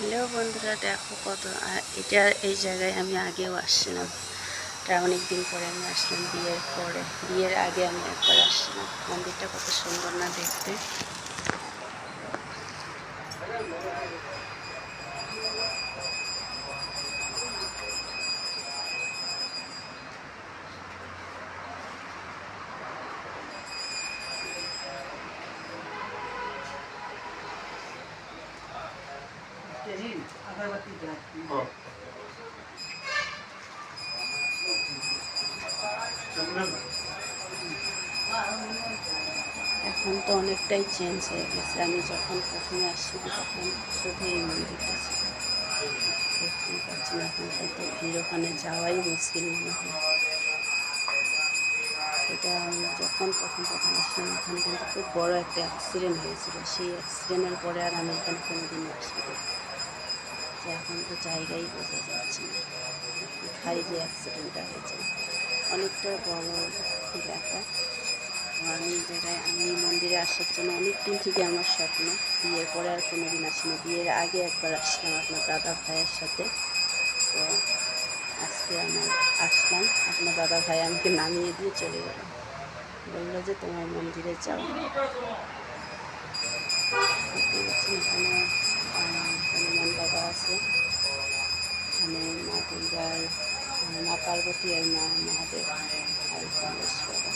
Hello বন্ধুরা, দেখো কত এটা এই জায়গায় আমি আগেও আসছিলাম। এটা অনেক দিন পরে আমি আসলাম, বিয়ের আগে আমি একবার আসছিলাম। মন্দিরটা কত সুন্দর না দেখতে। এখন তো অনেকটাই চেঞ্জ হয়ে গেছে। আমি যখন প্রথমে আসছিলাম তখন শুধু এই মন্দিরটা ছিল, দেখতেই পাচ্ছি না। এখন কত ভিড়, ওখানে যাওয়াই মুশকিল মনে হয়। এটা আমি যখন প্রথম আসলাম, ওখানে কিন্তু খুব বড় একটা অ্যাক্সিডেন্ট হয়েছিল। সেই অ্যাক্সিডেন্টের পরে আর আমি এখানে কোনোদিন আসিনি। যে এখন তো জায়গায় বোঝা যাচ্ছে না কোথায় যে অ্যাক্সিডেন্টটা হয়েছে। অনেকটা বড় এলাকা। আমি জায়গায় আমি মন্দিরে আসার জন্য অনেক দিন থেকে আমার স্বপ্ন। বিয়ের পরে আর কোনো দিন আসিনি। বিয়ের আগে একবার আসলাম আপনার দাদা ভাইয়ের সাথে। তো আজকে আসলাম, আপনার দাদা ভাই আমাকে নামিয়ে দিয়ে চলে গেল। বললো যে তোমার মন্দিরে যাও। দেখতে পাচ্ছেন এখানে হনুমান বাবা আছে, এখানে মা দুর্গার, মা পার্বতী আর মা মহাদেব আর গণেশ বাবা।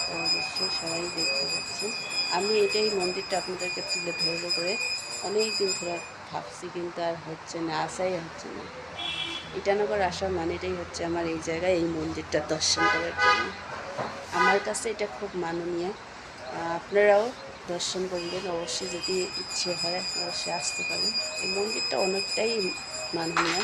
তো অবশ্যই সবাই দেখতে পাচ্ছেন। আমি এটাই মন্দিরটা আপনাদেরকে তুলে ধরলো করে অনেক দিন ধরে ভাবছি, কিন্তু আর হচ্ছে না, আসাই হচ্ছে না। ইটানগর আসার মানেটাই হচ্ছে আমার এই জায়গায় এই মন্দিরটা দর্শন করার জন্য। আমার কাছে এটা খুব মাননীয়। আপনারাও দর্শন করবেন অবশ্যই, যদি ইচ্ছে হয় অবশ্যই আসতে পারেন। এই মন্দিরটা অনেকটাই মাননীয়।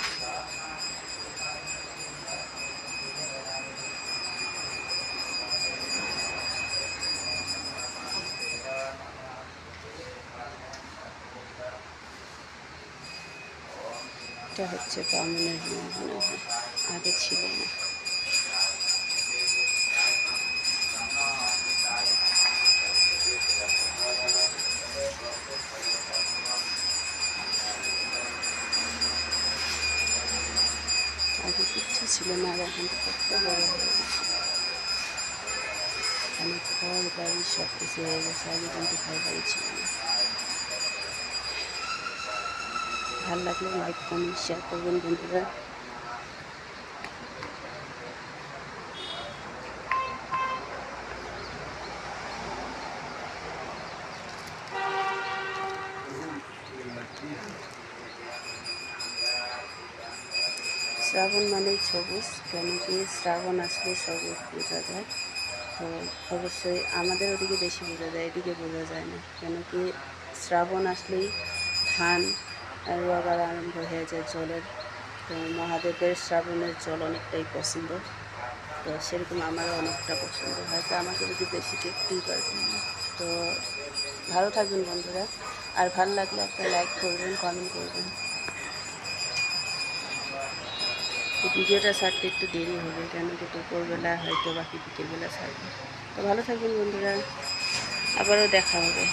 এটা হচ্ছে বামুনের রুম মনে হয়, আগে ছিল না। আগে কিচ্ছু ছিল না, আর এখন তো কত বড় হয়ে গেছে। এখানে ঘর বাড়ি সব কিছু হয়ে গেছে, আগে কিন্তু ঘর বাড়ি ছিল না। ভালো লাগলে লাইক কমেন্ট শেয়ার করবেন বন্ধুরা। শ্রাবণ মানেই সবুজ, কেন কি শ্রাবণ আসলে সবুজ বোঝা যায়। তো অবশ্যই আমাদের ওদিকে বেশি বোঝা যায়, এদিকে বোঝা যায় না। কেন কি শ্রাবণ আসলেই ধান রোয়াবার আরম্ভ হয়ে যায় জলের। তো মহাদেবের শ্রাবণের জল অনেকটাই পছন্দ। তো সেরকম আমারও অনেকটা পছন্দ, হয়তো আমাকে যদি বেশি দেখতেই পারবেন না। তো ভালো থাকবেন বন্ধুরা, আর ভালো লাগলে একটা লাইক করবেন, কমেন্ট করবেন। এই ভিডিওটা ছাড়তে একটু দেরি হবে, কেন কি দুপুরবেলা হয়তো বাকি বিকেলবেলা ছাড়বে। তো ভালো থাকবেন বন্ধুরা, আবারও দেখা হবে।